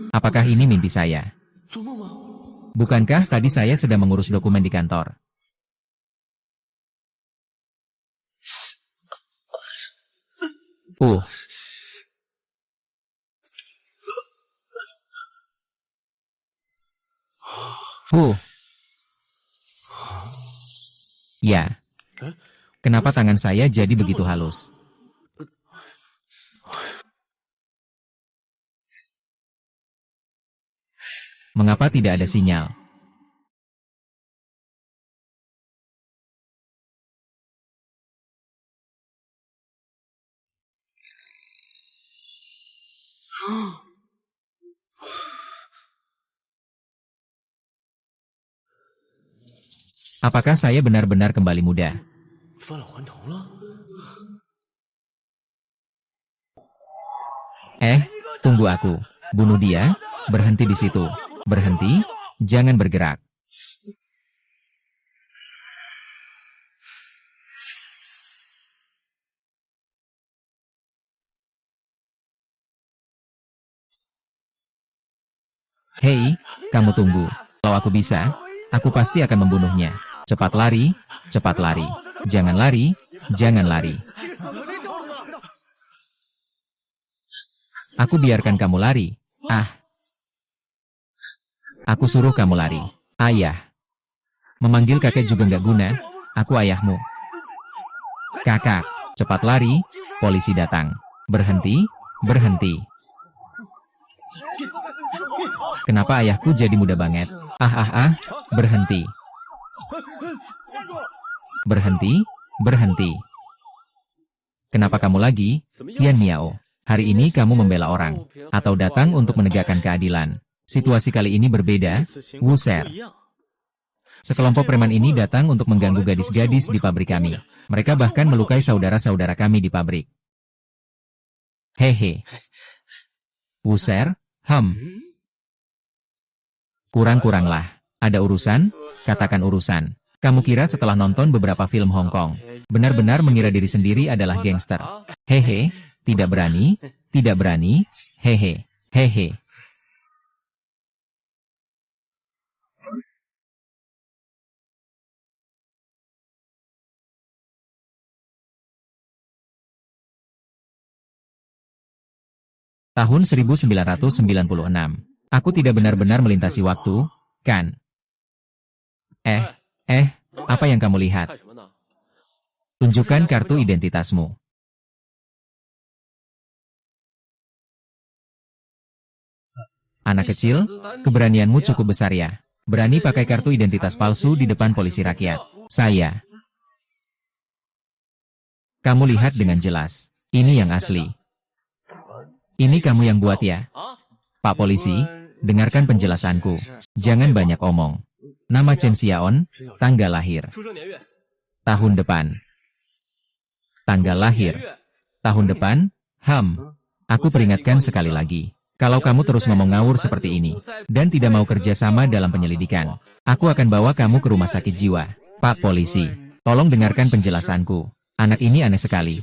Apakah ini mimpi saya? Bukankah tadi saya sedang mengurus dokumen di kantor? Uh. Ya. Kenapa tangan saya jadi begitu halus? Mengapa tidak ada sinyal? Apakah saya benar-benar kembali muda? Tunggu aku. Bunuh dia, berhenti di situ. Berhenti, jangan bergerak. Hei, kamu tunggu. Kalau aku bisa, aku pasti akan membunuhnya. Cepat lari, cepat lari. Jangan lari, jangan lari. Aku biarkan kamu lari. Aku suruh kamu lari. Ayah. Memanggil kakek juga nggak guna. Aku ayahmu. Kakak, cepat lari. Polisi datang. Berhenti, berhenti. Kenapa ayahku jadi muda banget? Berhenti. Berhenti, berhenti. Kenapa kamu lagi, Tian Miao? Hari ini kamu membela orang, atau datang untuk menegakkan keadilan. Situasi kali ini berbeda, Wuser. Sekelompok preman ini datang untuk mengganggu gadis-gadis di pabrik kami. Mereka bahkan melukai saudara-saudara kami di pabrik. Hehe. Wuser, Kurang-kuranglah. Ada urusan? Katakan urusan. Kamu kira setelah nonton beberapa film Hong Kong, benar-benar mengira diri sendiri adalah gangster? Hehe, tidak berani, tidak berani, hehe, hehe. Tahun 1996. Aku tidak benar-benar melintasi waktu, kan? Apa yang kamu lihat? Tunjukkan kartu identitasmu. Anak kecil, keberanianmu cukup besar ya. Berani pakai kartu identitas palsu di depan polisi rakyat. Saya. Kamu lihat dengan jelas. Ini yang asli. Ini kamu yang buat ya? Pak polisi, dengarkan penjelasanku. Jangan banyak omong. Nama Chen Xiaon, tanggal lahir. Tahun depan. Tanggal lahir. Tahun depan, Aku peringatkan sekali lagi. Kalau kamu terus ngomong ngawur seperti ini, dan tidak mau kerja sama dalam penyelidikan, aku akan bawa kamu ke rumah sakit jiwa. Pak polisi, tolong dengarkan penjelasanku. Anak ini aneh sekali.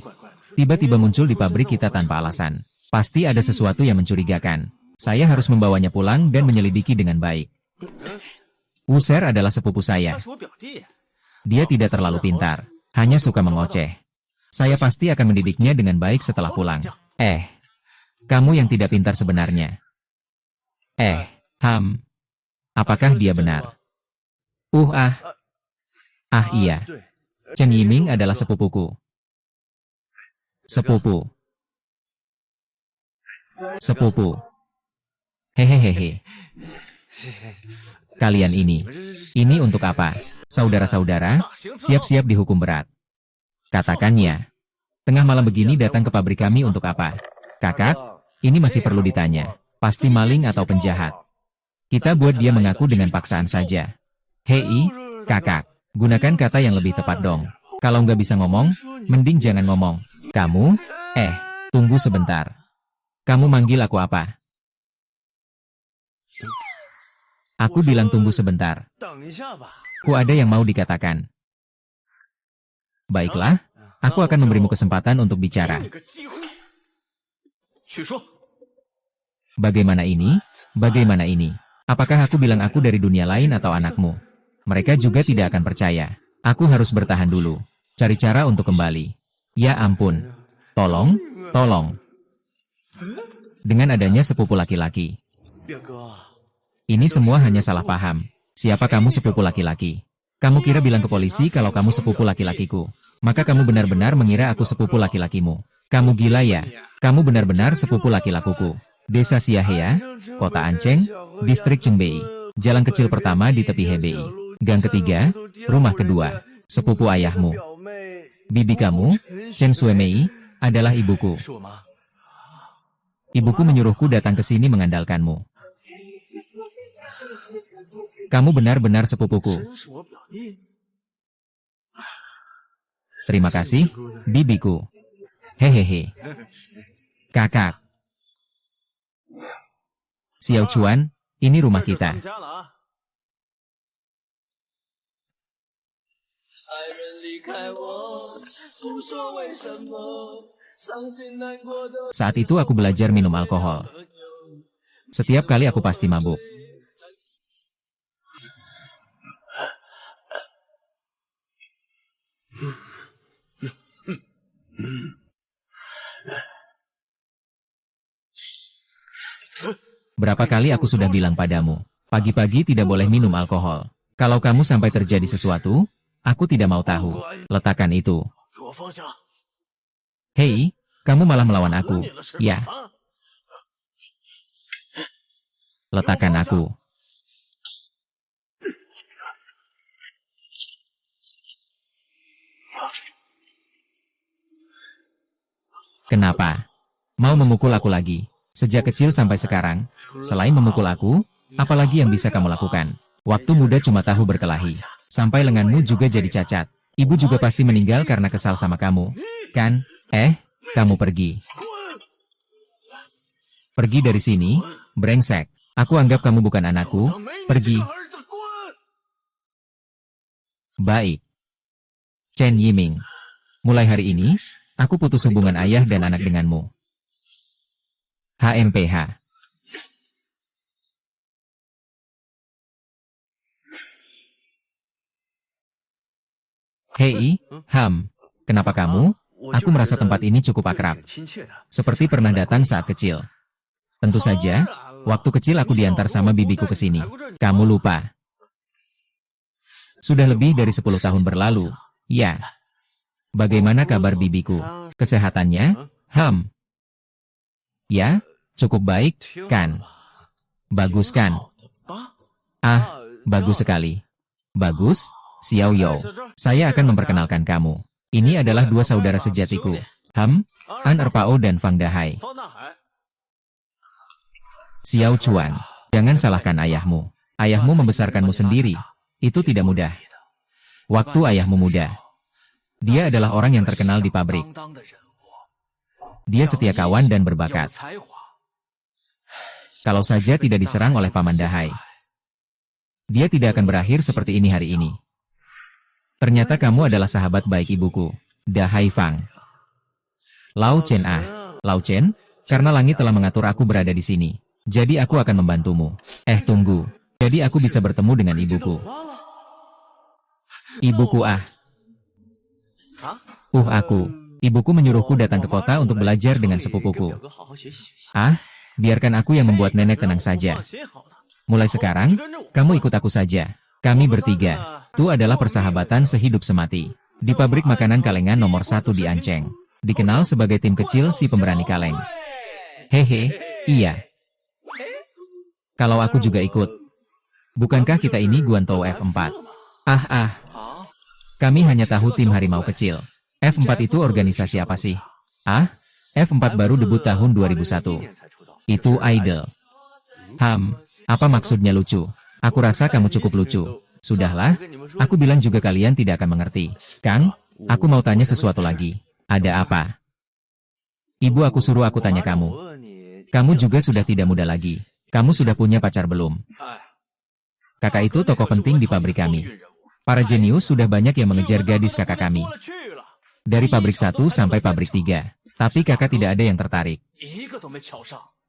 Tiba-tiba muncul di pabrik kita tanpa alasan. Pasti ada sesuatu yang mencurigakan. Saya harus membawanya pulang dan menyelidiki dengan baik. Wuser adalah sepupu saya. Dia tidak terlalu pintar, hanya suka mengoceh. Saya pasti akan mendidiknya dengan baik setelah pulang. Kamu yang tidak pintar sebenarnya. Apakah dia benar? Iya. Chen Yiming adalah sepupuku. Sepupu. Hehehehe. Kalian ini untuk apa? Saudara-saudara, siap-siap dihukum berat. Katakannya. Tengah malam begini datang ke pabrik kami untuk apa? Kakak, ini masih perlu ditanya. Pasti maling atau penjahat. Kita buat dia mengaku dengan paksaan saja. Hei, kakak, gunakan kata yang lebih tepat dong. Kalau nggak bisa ngomong, mending jangan ngomong. Kamu, tunggu sebentar. Kamu manggil aku apa? Aku bilang tunggu sebentar. Ku ada yang mau dikatakan. Baiklah, Aku akan memberimu kesempatan untuk bicara. Bagaimana ini? Bagaimana ini? Apakah aku bilang aku dari dunia lain atau anakmu? Mereka juga tidak akan percaya. Aku harus bertahan dulu. Cari cara untuk kembali. Ya ampun. Tolong, tolong. Dengan adanya sepupu laki-laki. Ini semua hanya salah paham. Siapa kamu sepupu laki-laki? Kamu kira bilang ke polisi kalau kamu sepupu laki-lakiku. Maka kamu benar-benar mengira aku sepupu laki-lakimu. Kamu gila ya? Kamu benar-benar sepupu laki-lakuku. Desa Siahea, Kota Anceng, Distrik Chengbei. Jalan kecil pertama di tepi Hebei. Gang ketiga, rumah kedua. Sepupu ayahmu. Bibi kamu, Chen Suemei, adalah ibuku. Ibuku menyuruhku datang ke sini mengandalkanmu. Kamu benar-benar sepupuku. Terima kasih, bibiku. Hehehe. Kakak. Xiao Chuan, ini rumah kita. Saat itu aku belajar minum alkohol. Setiap kali aku pasti mabuk. Berapa kali aku sudah bilang padamu, pagi-pagi tidak boleh minum alkohol. Kalau kamu sampai terjadi sesuatu, aku tidak mau tahu. Letakkan itu. Hei, kamu malah melawan aku. Ya. Letakkan aku. Kenapa? Mau memukul aku lagi? Sejak kecil sampai sekarang, selain memukul aku, apalagi yang bisa kamu lakukan? Waktu muda cuma tahu berkelahi. Sampai lenganmu juga jadi cacat. Ibu juga pasti meninggal karena kesal sama kamu. Kan? Kamu pergi. Pergi dari sini, brengsek. Aku anggap kamu bukan anakku. Pergi. Baik. Chen Yiming. Mulai hari ini, aku putus hubungan ayah dan anak denganmu. HMPH. Hei, kenapa kamu? Aku merasa tempat ini cukup akrab. Seperti pernah datang saat kecil. Tentu saja, waktu kecil aku diantar sama bibiku ke sini. Kamu lupa. Sudah lebih dari 10 tahun berlalu. Ya. Bagaimana kabar bibiku? Kesehatannya? Ya, cukup baik, kan? Bagus kan? Bagus sekali. Bagus, Xiao Yao. Saya akan memperkenalkan kamu. Ini adalah dua saudara sejatiku. An Erpao dan Fang Dahai. Xiao Chuan, jangan salahkan ayahmu. Ayahmu membesarkanmu sendiri. Itu tidak mudah. Waktu ayahmu muda, dia adalah orang yang terkenal di pabrik. Dia setia kawan dan berbakat. Kalau saja tidak diserang oleh Paman Dahai, dia tidak akan berakhir seperti ini hari ini. Ternyata kamu adalah sahabat baik ibuku, Dahai Fang. Lao Chen Lao Chen, karena langit telah mengatur aku berada di sini. Jadi aku akan membantumu. Tunggu. Jadi aku bisa bertemu dengan ibuku. Ibuku Ibuku menyuruhku datang ke kota untuk belajar dengan sepupuku. Biarkan aku yang membuat nenek tenang saja. Mulai sekarang, kamu ikut aku saja. Kami bertiga. Itu adalah persahabatan sehidup semati. Di pabrik makanan kalengan nomor 1 di Anceng. Dikenal sebagai tim kecil si pemberani kaleng. Hehe, iya. Kalau aku juga ikut. Bukankah kita ini Guantou F4? Kami hanya tahu tim harimau kecil. F4 itu organisasi apa sih? F4 baru debut tahun 2001. Itu idol. Apa maksudnya lucu? Aku rasa kamu cukup lucu. Sudahlah, aku bilang juga kalian tidak akan mengerti. Kang, aku mau tanya sesuatu lagi. Ada apa? Ibu aku suruh aku tanya kamu. Kamu juga sudah tidak muda lagi. Kamu sudah punya pacar belum? Kakak itu tokoh penting di pabrik kami. Para jenius sudah banyak yang mengejar gadis kakak kami. Dari pabrik 1 sampai pabrik 3. Tapi kakak tidak ada yang tertarik.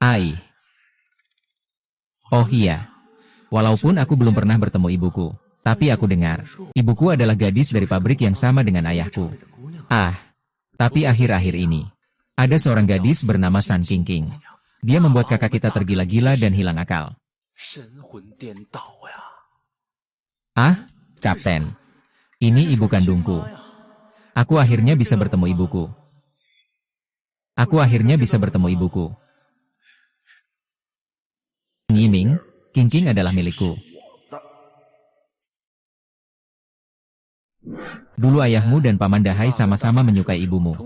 Ai. Oh iya. Walaupun aku belum pernah bertemu ibuku, tapi aku dengar, ibuku adalah gadis dari pabrik yang sama dengan ayahku. Ah, tapi akhir-akhir ini, ada seorang gadis bernama San Qingqing. Dia membuat kakak kita tergila-gila dan hilang akal. Ah, Kapten. Ini ibu kandungku. Aku akhirnya bisa bertemu ibuku. Aku akhirnya bisa bertemu ibuku. Ngiming, Qingqing adalah milikku. Dulu ayahmu dan Paman Dahai sama-sama menyukai ibumu.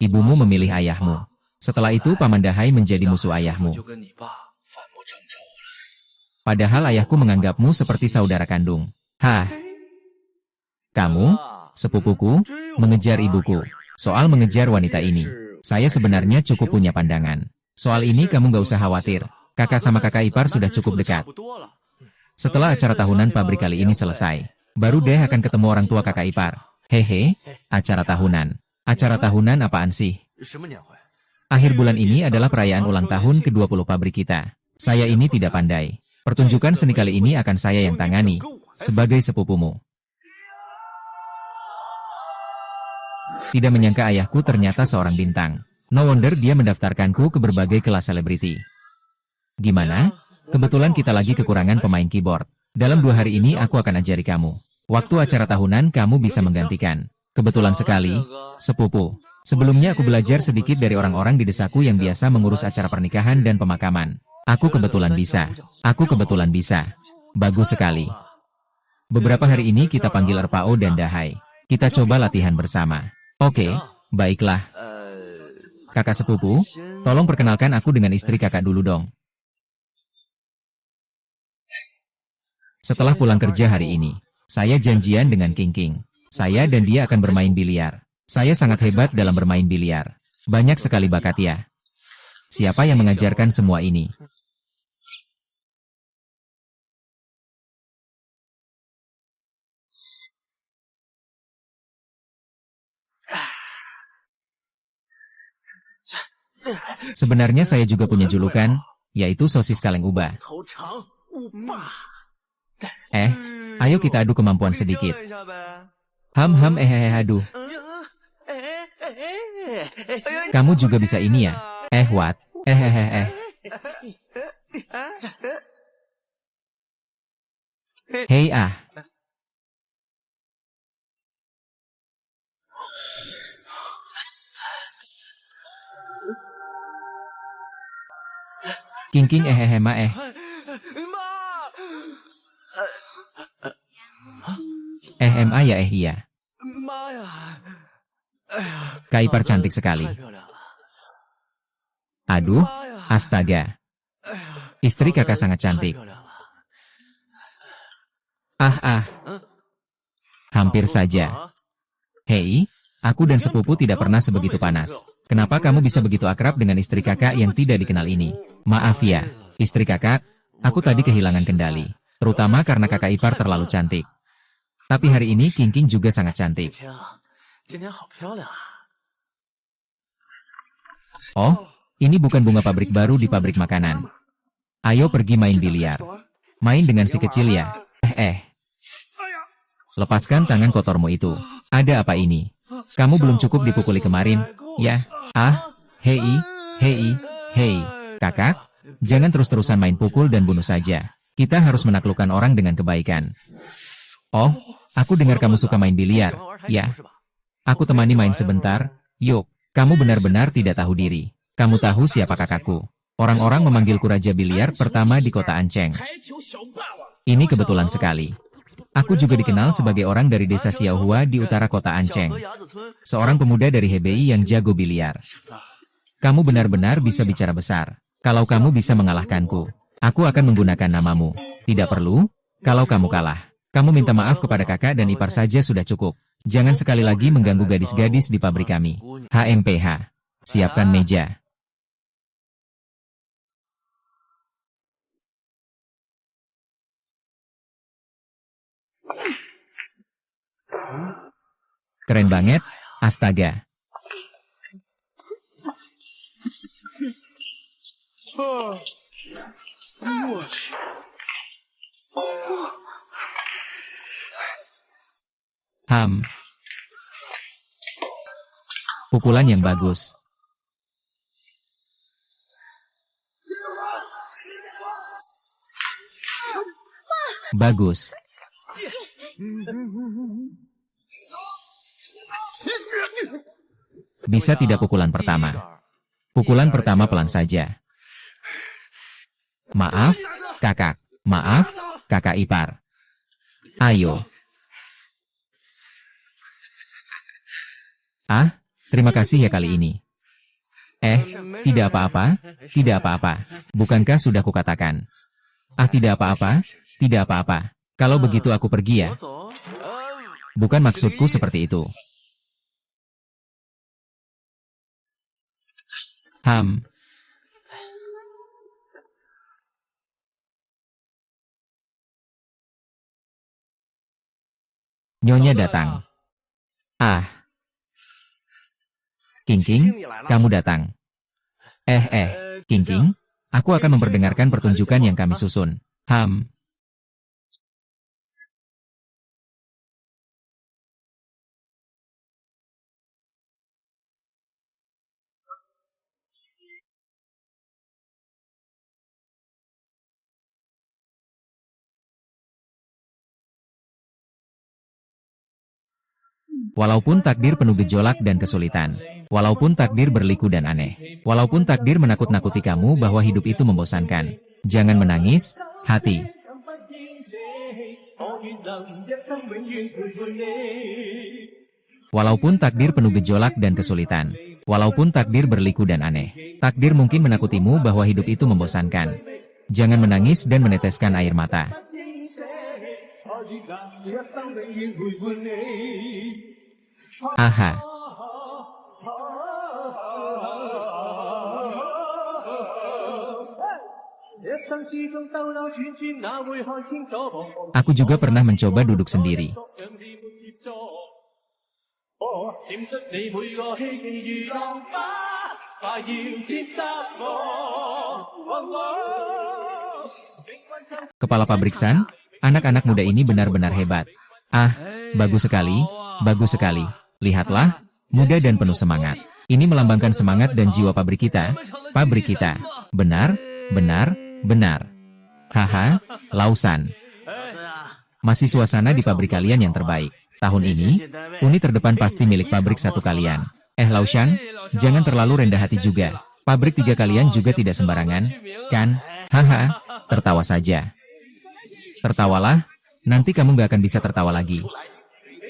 Ibumu memilih ayahmu. Setelah itu Paman Dahai menjadi musuh ayahmu. Padahal ayahku menganggapmu seperti saudara kandung. Hah? Kamu, sepupuku, mengejar ibuku. Soal mengejar wanita ini, saya sebenarnya cukup punya pandangan. Soal ini kamu gak usah khawatir. Kakak sama kakak ipar sudah cukup dekat. Setelah acara tahunan pabrik kali ini selesai, baru deh akan ketemu orang tua kakak ipar. Hehe, acara tahunan. Acara tahunan apaan sih? Akhir bulan ini adalah perayaan ulang tahun ke-20 pabrik kita. Saya ini tidak pandai. Pertunjukan seni kali ini akan saya yang tangani, sebagai sepupumu. Tidak menyangka ayahku ternyata seorang bintang. No wonder dia mendaftarkanku ke berbagai kelas selebriti. Gimana? Kebetulan kita lagi kekurangan pemain keyboard. Dalam 2 hari ini aku akan ajari kamu. Waktu acara tahunan kamu bisa menggantikan. Kebetulan sekali, sepupu. Sebelumnya aku belajar sedikit dari orang-orang di desaku yang biasa mengurus acara pernikahan dan pemakaman. Aku kebetulan bisa. Aku kebetulan bisa. Bagus sekali. Beberapa hari ini kita panggil Erpao dan Dahai. Kita coba latihan bersama. Oke, baiklah. Kakak sepupu, tolong perkenalkan aku dengan istri kakak dulu dong. Setelah pulang kerja hari ini, saya janjian dengan Qingqing. Saya dan dia akan bermain biliar. Saya sangat hebat dalam bermain biliar. Banyak sekali bakat ya. Siapa yang mengajarkan semua ini? Sebenarnya saya juga punya julukan, yaitu sosis kaleng ubah. Ayo kita adu kemampuan sedikit. Ham aduh. Kamu juga bisa ini ya? What? Hei ah. Qingqing ma ma ya iya. Kak ipar cantik sekali. Aduh, astaga. Istri kakak sangat cantik. Hampir saja. Hei, aku dan sepupu tidak pernah sebegitu panas. Kenapa kamu bisa begitu akrab dengan istri kakak yang tidak dikenal ini? Maaf ya, istri kakak, aku tadi kehilangan kendali. Terutama karena kakak ipar terlalu cantik. Tapi hari ini Qingqing juga sangat cantik. Oh, ini bukan bunga pabrik baru di pabrik makanan. Ayo pergi main biliar. Main dengan si kecil ya. Lepaskan tangan kotormu itu. Ada apa ini? Kamu belum cukup dipukuli kemarin, ya? Hei. Kakak, jangan terus-terusan main pukul dan bunuh saja. Kita harus menaklukkan orang dengan kebaikan. Oh, aku dengar kamu suka main biliar, ya? Aku temani main sebentar. Yuk, kamu benar-benar tidak tahu diri. Kamu tahu siapa kakakku? Orang-orang memanggilku Raja Biliar pertama di kota Anceng. Ini kebetulan sekali. Aku juga dikenal sebagai orang dari desa Xiaohua di utara kota Anceng. Seorang pemuda dari Hebei yang jago biliar. Kamu benar-benar bisa bicara besar. Kalau kamu bisa mengalahkanku, aku akan menggunakan namamu. Tidak perlu, kalau kamu kalah. Kamu minta maaf kepada kakak dan ipar saja sudah cukup. Jangan sekali lagi mengganggu gadis-gadis di pabrik kami. HMPH. Siapkan meja. Keren banget, astaga. Pukulan yang bagus. Bagus. Bisa tidak pukulan pertama? Pukulan pertama pelan saja. Maaf, kakak. Maaf, kakak ipar. Ayo. Terima kasih ya kali ini. Tidak apa-apa, tidak apa-apa. Bukankah sudah kukatakan? Tidak apa-apa, tidak apa-apa. Kalau begitu aku pergi ya. Bukan maksudku seperti itu. Nyonya datang. King, kamu datang. King, aku akan memperdengarkan pertunjukan yang kami susun. Walaupun takdir penuh gejolak dan kesulitan, walaupun takdir berliku dan aneh, walaupun takdir menakut-nakuti kamu bahwa hidup itu membosankan, jangan menangis, hati. Walaupun takdir penuh gejolak dan kesulitan, walaupun takdir berliku dan aneh, takdir mungkin menakutimu bahwa hidup itu membosankan. Jangan menangis dan meneteskan air mata. Aku juga pernah mencoba duduk sendiri. Kepala pabrik San, anak-anak muda ini benar-benar hebat. Bagus sekali, bagus sekali. Lihatlah, muda dan penuh semangat. Ini melambangkan semangat dan jiwa pabrik kita. Pabrik kita. Benar, benar, benar. Lausan. Masih suasana di pabrik kalian yang terbaik. Tahun ini, unit terdepan pasti milik pabrik satu kalian. Lausan, jangan terlalu rendah hati juga. Pabrik tiga kalian juga tidak sembarangan, kan? Tertawa saja. Tertawalah, nanti kamu gak akan bisa tertawa lagi.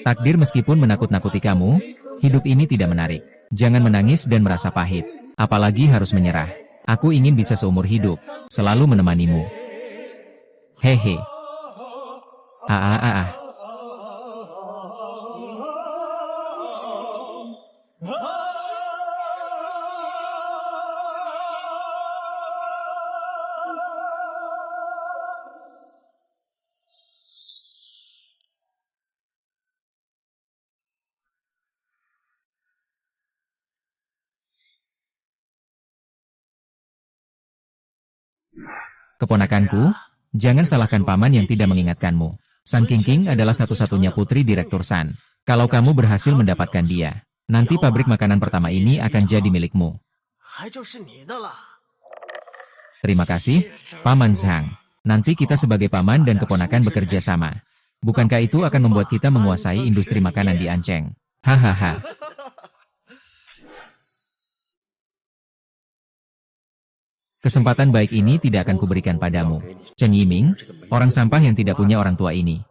Takdir meskipun menakut-nakuti kamu, hidup ini tidak menarik. Jangan menangis dan merasa pahit, apalagi harus menyerah. Aku ingin bisa seumur hidup, selalu menemanimu. Hehe. Keponakanku, jangan salahkan paman yang tidak mengingatkanmu. San King adalah satu-satunya putri Direktur San. Kalau kamu berhasil mendapatkan dia, nanti pabrik makanan pertama ini akan jadi milikmu. Terima kasih, Paman Zhang. Nanti kita sebagai paman dan keponakan bekerja sama. Bukankah itu akan membuat kita menguasai industri makanan di Ancheng? Kesempatan baik ini tidak akan kuberikan padamu. Chen Yiming, orang sampah yang tidak punya orang tua ini.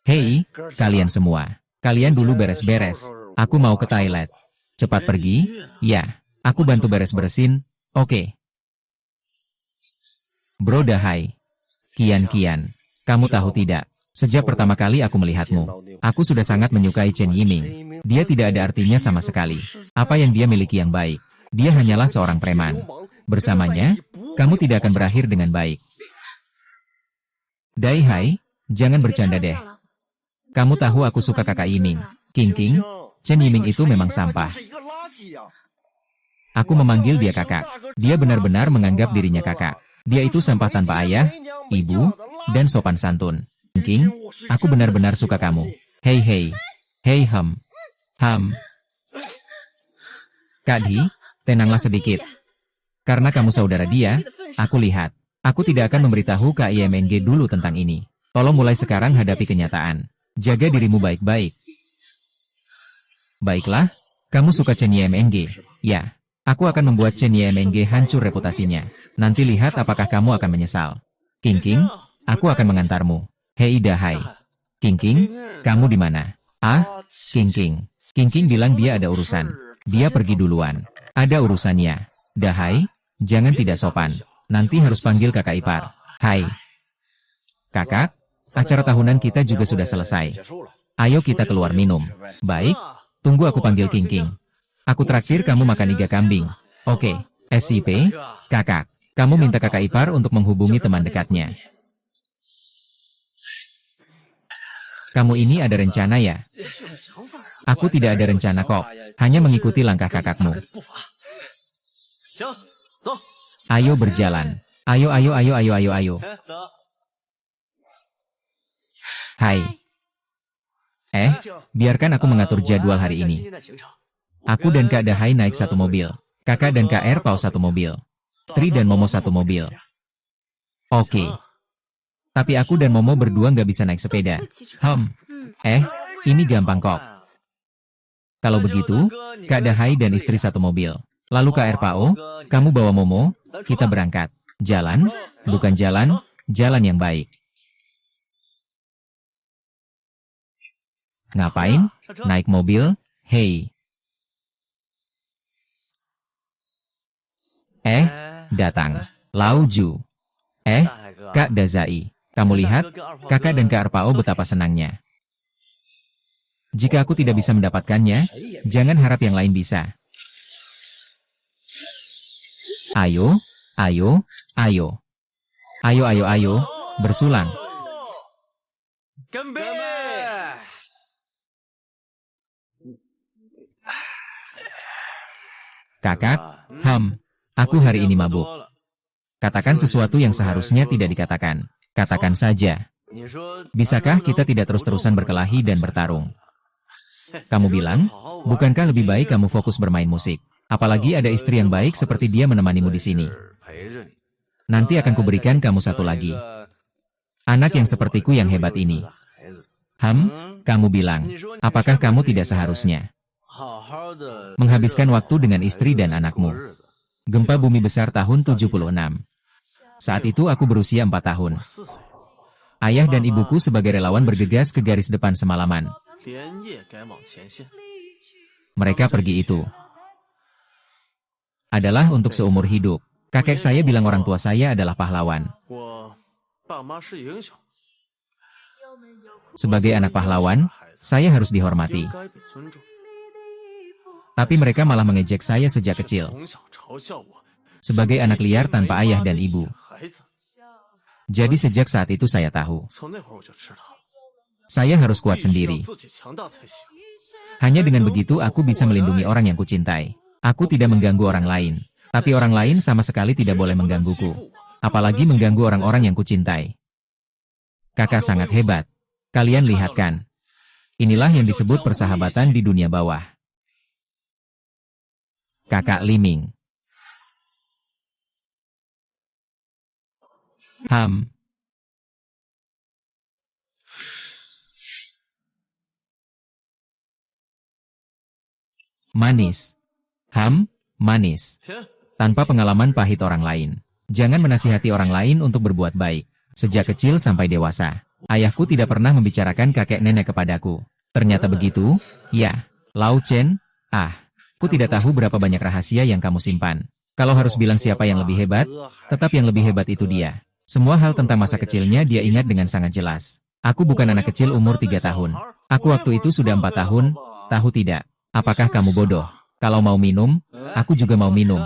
Hei, kalian semua. Kalian dulu beres-beres. Aku mau ke toilet. Cepat pergi? Ya, aku bantu beres-beresin. Oke. Bro Dahai. Kian, kamu tahu tidak? Sejak pertama kali aku melihatmu, aku sudah sangat menyukai Chen Yiming. Dia tidak ada artinya sama sekali. Apa yang dia miliki yang baik? Dia hanyalah seorang preman. Bersamanya, kamu tidak akan berakhir dengan baik. Dai Hai, jangan bercanda deh. Kamu tahu aku suka kakak Yiming. King, Chen Yiming itu memang sampah. Aku memanggil dia kakak. Dia benar-benar menganggap dirinya kakak. Dia itu sampah tanpa ayah, ibu, dan sopan santun. King, aku benar-benar suka kamu. Hei. Hei Ham. Kak Di, tenanglah sedikit. Karena kamu saudara dia, aku lihat. Aku tidak akan memberitahu Kak IMNG dulu tentang ini. Tolong mulai sekarang hadapi kenyataan. Jaga dirimu baik-baik. Baiklah, kamu suka Chen IMNG. Ya, aku akan membuat Chen IMNG hancur reputasinya. Nanti lihat apakah kamu akan menyesal. King, aku akan mengantarmu. Hei Dahai. King, kamu di mana? Ah, King bilang dia ada urusan. Dia pergi duluan. Ada urusannya. Dahai, jangan tidak sopan. Nanti harus panggil kakak ipar. Hai. Kakak, acara tahunan kita juga sudah selesai. Ayo kita keluar minum. Baik, tunggu aku panggil King. Aku traktir kamu makan iga kambing. Oke, SIP, kakak. Kamu minta kakak ipar untuk menghubungi teman dekatnya. Kamu ini ada rencana ya? Aku tidak ada rencana kok. Hanya mengikuti langkah kakakmu. Ayo berjalan. Ayo. Hai. Biarkan aku mengatur jadwal hari ini. Aku dan Kak Dahai naik satu mobil. Kakak dan Kak Erpao satu mobil. Tri dan Momo satu mobil. Oke. Tapi aku dan Momo berdua nggak bisa naik sepeda. Ini gampang kok. Kalau begitu, Kak Dahai dan istri satu mobil. Lalu Kak Erpao, kamu bawa Momo, kita berangkat. Jalan, bukan jalan yang baik. Ngapain? Naik mobil? Hei. Datang. Lauju. Kak Dazai. Kamu lihat, kakak dan Kak Erpao betapa senangnya. Jika aku tidak bisa mendapatkannya, jangan harap yang lain bisa. Ayo, bersulang. Kakak, aku hari ini mabuk. Katakan sesuatu yang seharusnya tidak dikatakan. Katakan saja. Bisakah kita tidak terus-terusan berkelahi dan bertarung? Kamu bilang, bukankah lebih baik kamu fokus bermain musik? Apalagi ada istri yang baik seperti dia menemanimu di sini. Nanti akan kuberikan kamu satu lagi. Anak yang sepertiku yang hebat ini. Kamu bilang, apakah kamu tidak seharusnya menghabiskan waktu dengan istri dan anakmu? Gempa bumi besar tahun 76. Saat itu aku berusia 4 tahun. Ayah dan ibuku sebagai relawan bergegas ke garis depan semalaman. Mereka pergi itu adalah untuk seumur hidup. Kakek saya bilang orang tua saya adalah pahlawan. Sebagai anak pahlawan, saya harus dihormati. Tapi mereka malah mengejek saya sejak kecil. Sebagai anak liar tanpa ayah dan ibu. Jadi sejak saat itu saya tahu. Saya harus kuat sendiri. Hanya dengan begitu aku bisa melindungi orang yang kucintai. Aku tidak mengganggu orang lain. Tapi orang lain sama sekali tidak boleh menggangguku. Apalagi mengganggu orang-orang yang kucintai. Kakak sangat hebat. Kalian lihat kan? Inilah yang disebut persahabatan di dunia bawah. Kakak Liming. Manis. Manis. Tanpa pengalaman pahit orang lain. Jangan menasihati orang lain untuk berbuat baik. Sejak kecil sampai dewasa. Ayahku tidak pernah membicarakan kakek nenek kepadaku. Ternyata begitu, ya. Lau Chen, aku tidak tahu berapa banyak rahasia yang kamu simpan. Kalau harus bilang siapa yang lebih hebat, tetap yang lebih hebat itu dia. Semua hal tentang masa kecilnya dia ingat dengan sangat jelas. Aku bukan anak kecil umur 3 tahun. Aku waktu itu sudah 4 tahun, tahu tidak? Apakah kamu bodoh? Kalau mau minum, aku juga mau minum.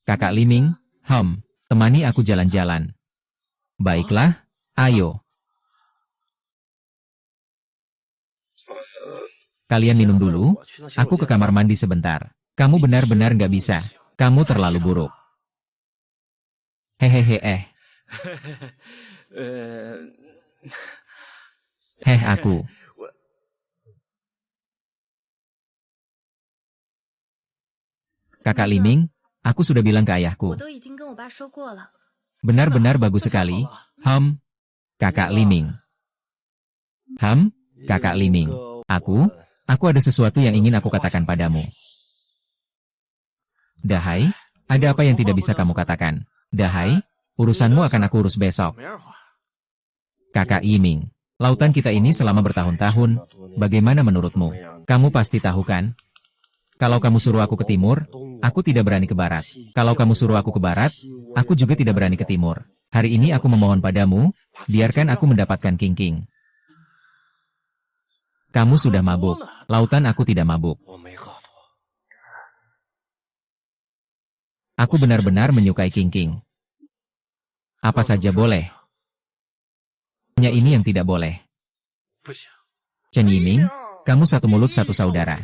Kakak Liming, temani aku jalan-jalan. Baiklah, ayo. Kalian minum dulu, aku ke kamar mandi sebentar. Kamu benar-benar nggak bisa. Kamu terlalu buruk. Hehehe aku. Kakak Liming, aku sudah bilang ke ayahku. Benar-benar bagus sekali. Kakak Liming. Kakak Liming. Aku ada sesuatu yang ingin aku katakan padamu. Dahai, ada apa yang tidak bisa kamu katakan? Dahai, urusanmu akan aku urus besok. Kakak Yiming, lautan kita ini selama bertahun-tahun, bagaimana menurutmu? Kamu pasti tahu kan? Kalau kamu suruh aku ke timur, aku tidak berani ke barat. Kalau kamu suruh aku ke barat, aku juga tidak berani ke timur. Hari ini aku memohon padamu, biarkan aku mendapatkan King. Kamu sudah mabuk. Lautan aku tidak mabuk. Aku benar-benar menyukai King. Apa saja boleh. Hanya ini yang tidak boleh. Chen Yiming, kamu satu mulut satu saudara.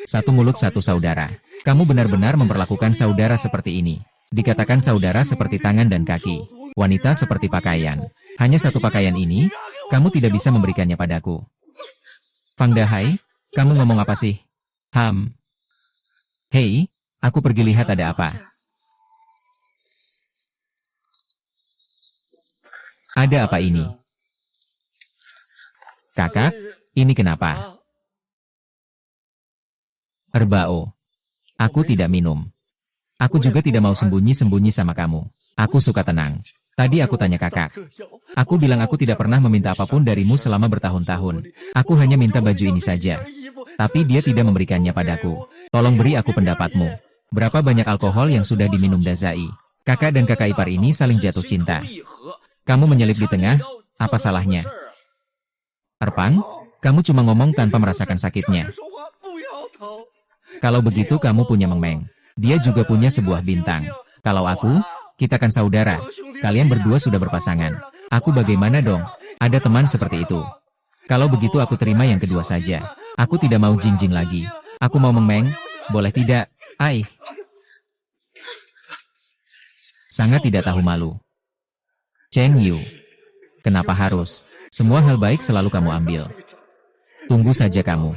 Satu mulut satu saudara. Kamu benar-benar memperlakukan saudara seperti ini. Dikatakan saudara seperti tangan dan kaki. Wanita seperti pakaian. Hanya satu pakaian ini, kamu tidak bisa memberikannya padaku. Fang Dahai, kamu ngomong apa sih? Hei, aku pergi lihat ada apa. Ada apa ini? Kakak, ini kenapa? Erbao. Aku tidak minum. Aku juga tidak mau sembunyi-sembunyi sama kamu. Aku suka tenang. Tadi aku tanya kakak. Aku bilang aku tidak pernah meminta apapun darimu selama bertahun-tahun. Aku hanya minta baju ini saja. Tapi dia tidak memberikannya padaku. Tolong beri aku pendapatmu. Berapa banyak alkohol yang sudah diminum Dazai? Kakak dan kakak ipar ini saling jatuh cinta. Kamu menyelip di tengah, apa salahnya? Erpang, kamu cuma ngomong tanpa merasakan sakitnya. Kalau begitu kamu punya Meng. Dia juga punya sebuah bintang. Kalau aku, kita kan saudara. Kalian berdua sudah berpasangan. Aku bagaimana dong? Ada teman seperti itu. Kalau begitu aku terima yang kedua saja. Aku tidak mau Jingjing lagi. Aku mau Meng. Boleh tidak? Sangat tidak tahu malu. Chen Yu. Kenapa harus? Semua hal baik selalu kamu ambil. Tunggu saja kamu.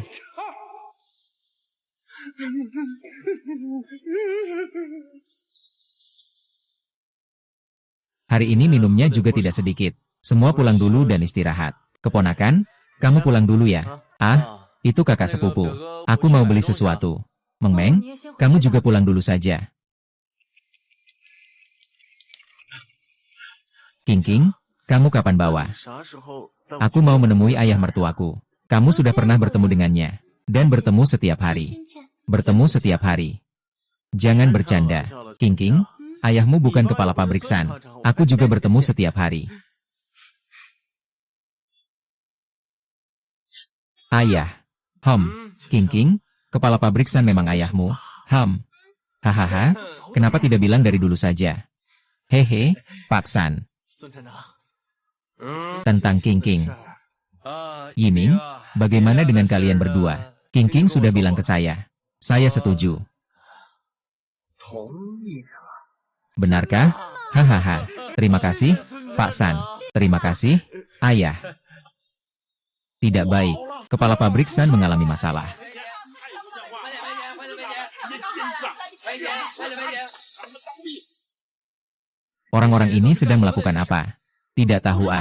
Hari ini minumnya juga tidak sedikit. Semua pulang dulu dan istirahat. Keponakan, kamu pulang dulu ya. Itu kakak sepupu. Aku mau beli sesuatu. Meng, kamu juga pulang dulu saja. King, kamu kapan bawa? Aku mau menemui ayah mertuaku. Kamu sudah pernah bertemu dengannya. Dan bertemu setiap hari. Bertemu setiap hari. Jangan bercanda. King, ayahmu bukan kepala pabrik San. Aku juga bertemu setiap hari. Ayah. King, kepala pabrik San memang ayahmu. Hahaha, kenapa tidak bilang dari dulu saja? Hehe, Pak San. Tentang King. Yiming, bagaimana dengan kalian berdua? King sudah bilang ke saya. Saya setuju. Benarkah? Hahaha. Terima kasih, Pak San. Terima kasih, Ayah. Tidak baik. Kepala pabrik San mengalami masalah. Orang-orang ini sedang melakukan apa? Tidak tahu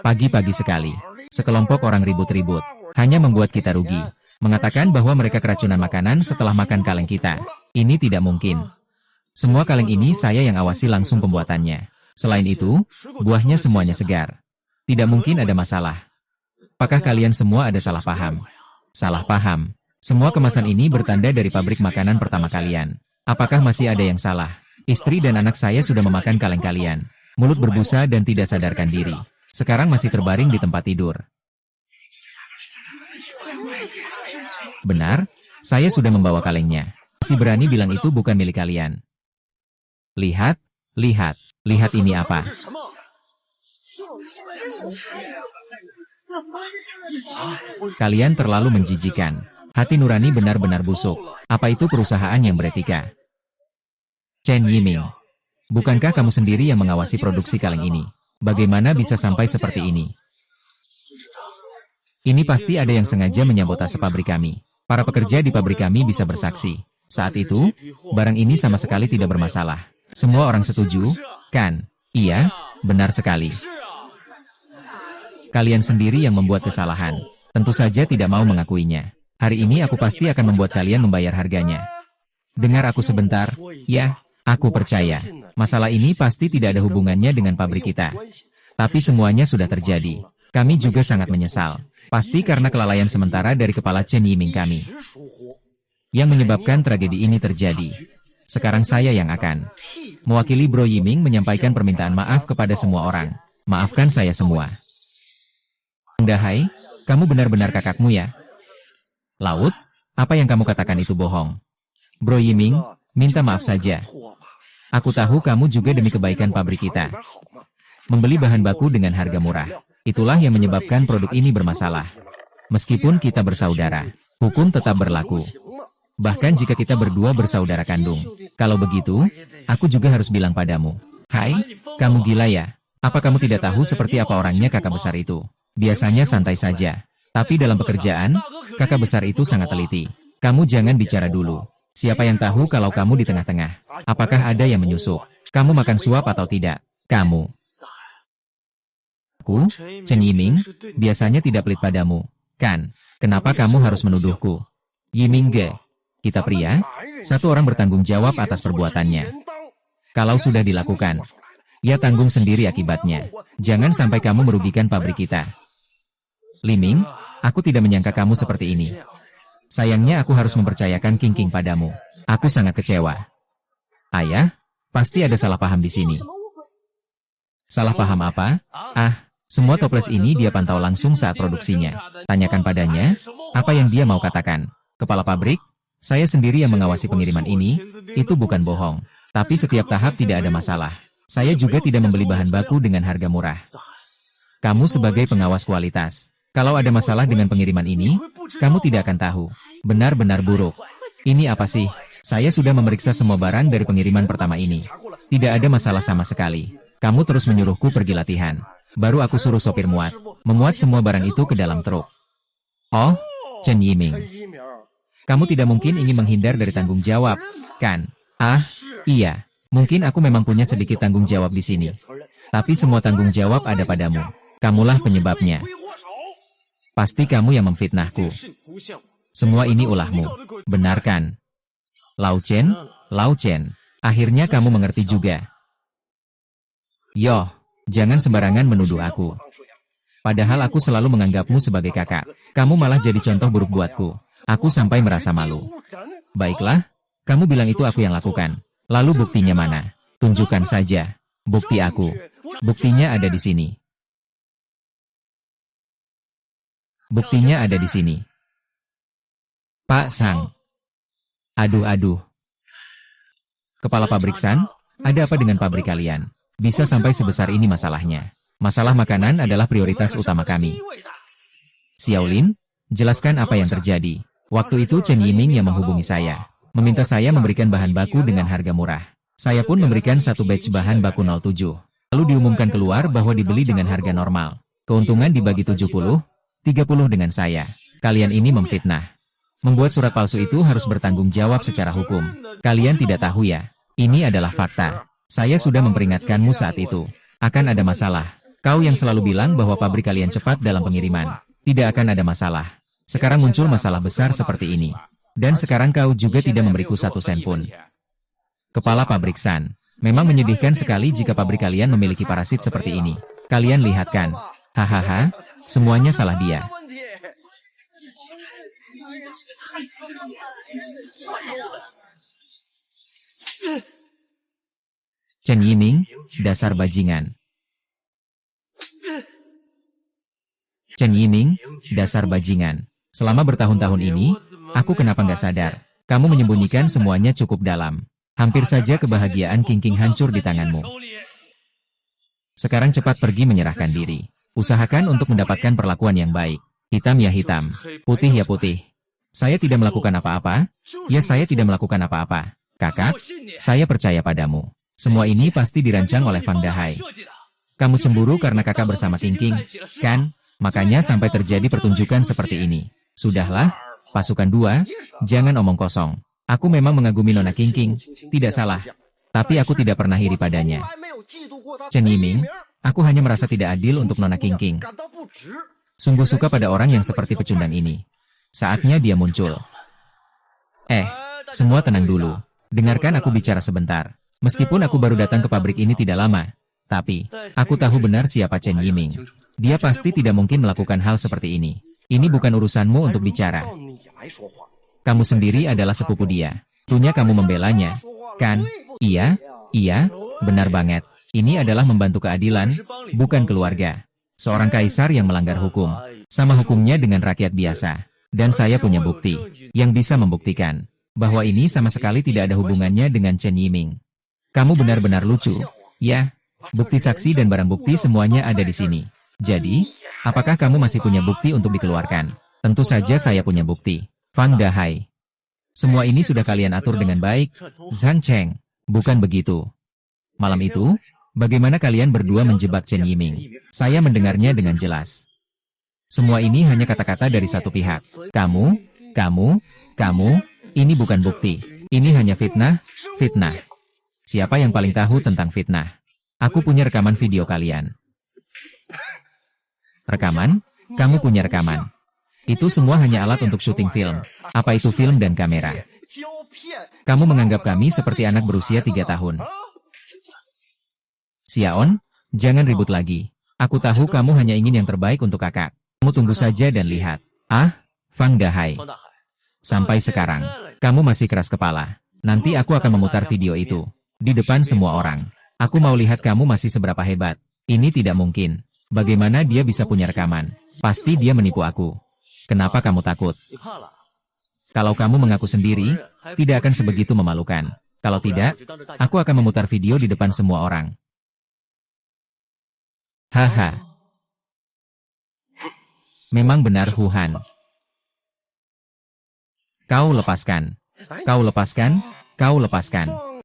Pagi-pagi sekali. Sekelompok orang ribut-ribut. Hanya membuat kita rugi. Mengatakan bahwa mereka keracunan makanan setelah makan kaleng kita. Ini tidak mungkin. Semua kaleng ini saya yang awasi langsung pembuatannya. Selain itu, buahnya semuanya segar. Tidak mungkin ada masalah. Apakah kalian semua ada salah paham? Salah paham. Semua kemasan ini bertanda dari pabrik makanan pertama kalian. Apakah masih ada yang salah? Istri dan anak saya sudah memakan kaleng kalian. Mulut berbusa dan tidak sadarkan diri. Sekarang masih terbaring di tempat tidur. Benar, saya sudah membawa kalengnya. Masih berani bilang itu bukan milik kalian. Lihat ini apa? Kalian terlalu menjijikan. Hati nurani benar-benar busuk. Apa itu perusahaan yang beretika? Chen Yiming, bukankah kamu sendiri yang mengawasi produksi kaleng ini? Bagaimana bisa sampai seperti ini? Ini pasti ada yang sengaja menyabotase pabrik kami. Para pekerja di pabrik kami bisa bersaksi. Saat itu, barang ini sama sekali tidak bermasalah. Semua orang setuju, kan? Iya, benar sekali. Kalian sendiri yang membuat kesalahan. Tentu saja tidak mau mengakuinya. Hari ini aku pasti akan membuat kalian membayar harganya. Dengar aku sebentar, ya, aku percaya. Masalah ini pasti tidak ada hubungannya dengan pabrik kita. Tapi semuanya sudah terjadi. Kami juga sangat menyesal. Pasti karena kelalaian sementara dari kepala Chen Yiming kami. Yang menyebabkan tragedi ini terjadi. Sekarang saya yang akan mewakili Bro Yiming menyampaikan permintaan maaf kepada semua orang. Maafkan saya semua. Dahai, kamu benar-benar kakakmu ya? Laut, apa yang kamu katakan itu bohong. Bro Yiming, minta maaf saja. Aku tahu kamu juga demi kebaikan pabrik kita. Membeli bahan baku dengan harga murah. Itulah yang menyebabkan produk ini bermasalah. Meskipun kita bersaudara, hukum tetap berlaku. Bahkan jika kita berdua bersaudara kandung. Kalau begitu, aku juga harus bilang padamu. Hai, kamu gila ya? Apa kamu tidak tahu seperti apa orangnya kakak besar itu? Biasanya santai saja. Tapi dalam pekerjaan, kakak besar itu sangat teliti. Kamu jangan bicara dulu. Siapa yang tahu kalau kamu di tengah-tengah? Apakah ada yang menyusup? Kamu makan suap atau tidak? Kamu. Aku, Chen Yiming, biasanya tidak pelit padamu. Kan? Kenapa kamu harus menuduhku? Yiming Ge, kita pria, satu orang bertanggung jawab atas perbuatannya. Kalau sudah dilakukan, ia tanggung sendiri akibatnya. Jangan sampai kamu merugikan pabrik kita. Liming, aku tidak menyangka kamu seperti ini. Sayangnya aku harus mempercayakan King padamu. Aku sangat kecewa. Ayah, pasti ada salah paham di sini. Salah paham apa? Semua toples ini dia pantau langsung saat produksinya. Tanyakan padanya, apa yang dia mau katakan. Kepala pabrik, saya sendiri yang mengawasi pengiriman ini, itu bukan bohong. Tapi setiap tahap tidak ada masalah. Saya juga tidak membeli bahan baku dengan harga murah. Kamu sebagai pengawas kualitas, kalau ada masalah dengan pengiriman ini, kamu tidak akan tahu. Benar-benar buruk. Ini apa sih? Saya sudah memeriksa semua barang dari pengiriman pertama ini. Tidak ada masalah sama sekali. Kamu terus menyuruhku pergi latihan. Baru aku suruh sopir memuat semua barang itu ke dalam truk. Oh, Chen Yiming. Kamu tidak mungkin ingin menghindar dari tanggung jawab, kan? Iya. Mungkin aku memang punya sedikit tanggung jawab di sini. Tapi semua tanggung jawab ada padamu. Kamulah penyebabnya. Pasti kamu yang memfitnahku. Semua ini ulahmu. Benar kan? Lao Chen, akhirnya kamu mengerti juga. Yoh, jangan sembarangan menuduh aku. Padahal aku selalu menganggapmu sebagai kakak. Kamu malah jadi contoh buruk buatku. Aku sampai merasa malu. Baiklah, kamu bilang itu aku yang lakukan. Lalu buktinya mana? Tunjukkan saja. Bukti aku. Buktinya ada di sini. Buktinya ada di sini. Pak Sang. Aduh. Kepala pabrik San, ada apa dengan pabrik kalian? Bisa sampai sebesar ini masalahnya. Masalah makanan adalah prioritas utama kami. Xiaolin, jelaskan apa yang terjadi. Waktu itu Chen Yiming yang menghubungi saya. Meminta saya memberikan bahan baku dengan harga murah. Saya pun memberikan satu batch bahan baku 07. Lalu diumumkan keluar bahwa dibeli dengan harga normal. Keuntungan dibagi 70, 30 dengan saya. Kalian ini memfitnah. Membuat surat palsu itu harus bertanggung jawab secara hukum. Kalian tidak tahu ya? Ini adalah fakta. Saya sudah memperingatkanmu saat itu. Akan ada masalah. Kau yang selalu bilang bahwa pabrik kalian cepat dalam pengiriman. Tidak akan ada masalah. Sekarang muncul masalah besar seperti ini. Dan sekarang kau juga tidak memberiku 1 sen pun. Kepala pabrik San, memang menyedihkan sekali jika pabrik kalian memiliki parasit seperti ini. Kalian lihat kan? Hahaha, semuanya salah dia. Chen Yiming, dasar bajingan. Chen Yiming, dasar bajingan. Selama bertahun-tahun ini, aku kenapa nggak sadar? Kamu menyembunyikan semuanya cukup dalam. Hampir saja kebahagiaan King hancur di tanganmu. Sekarang cepat pergi menyerahkan diri. Usahakan untuk mendapatkan perlakuan yang baik. Hitam ya hitam, putih ya putih. Saya tidak melakukan apa-apa. Ya, saya tidak melakukan apa-apa. Kakak, saya percaya padamu. Semua ini pasti dirancang oleh Fang Dahai. Kamu cemburu karena kakak bersama King King, kan? Makanya sampai terjadi pertunjukan seperti ini. Sudahlah, pasukan 2, jangan omong kosong. Aku memang mengagumi Nona King King, tidak salah. Tapi aku tidak pernah iri padanya. Chen Yiming, aku hanya merasa tidak adil untuk Nona King King. Sungguh suka pada orang yang seperti pecundang ini. Saatnya dia muncul. Semua tenang dulu. Dengarkan aku bicara sebentar. Meskipun aku baru datang ke pabrik ini tidak lama, tapi aku tahu benar siapa Chen Yiming. Dia pasti tidak mungkin melakukan hal seperti ini. Ini bukan urusanmu untuk bicara. Kamu sendiri adalah sepupu dia. Tentunya kamu membelanya, kan? Iya, benar banget. Ini adalah membantu keadilan, bukan keluarga. Seorang kaisar yang melanggar hukum, sama hukumnya dengan rakyat biasa. Dan saya punya bukti yang bisa membuktikan bahwa ini sama sekali tidak ada hubungannya dengan Chen Yiming. Kamu benar-benar lucu. Ya, bukti saksi dan barang bukti semuanya ada di sini. Jadi, apakah kamu masih punya bukti untuk dikeluarkan? Tentu saja saya punya bukti. Fang Dahai. Semua ini sudah kalian atur dengan baik. Zhang Cheng, bukan begitu. Malam itu, bagaimana kalian berdua menjebak Chen Yiming? Saya mendengarnya dengan jelas. Semua ini hanya kata-kata dari satu pihak. Kamu, ini bukan bukti. Ini hanya fitnah. Siapa yang paling tahu tentang fitnah? Aku punya rekaman video kalian. Rekaman? Kamu punya rekaman. Itu semua hanya alat untuk syuting film. Apa itu film dan kamera? Kamu menganggap kami seperti anak berusia 3 tahun. Xiaon, jangan ribut lagi. Aku tahu kamu hanya ingin yang terbaik untuk kakak. Kamu tunggu saja dan lihat. Fang Dahai. Sampai sekarang, kamu masih keras kepala. Nanti aku akan memutar video itu. Di depan semua orang. Aku mau lihat kamu masih seberapa hebat. Ini tidak mungkin. Bagaimana dia bisa punya rekaman? Pasti dia menipu aku. Kenapa kamu takut? Kalau kamu mengaku sendiri, tidak akan sebegitu memalukan. Kalau tidak, aku akan memutar video di depan semua orang. Haha. Memang benar Huhan. Kau lepaskan.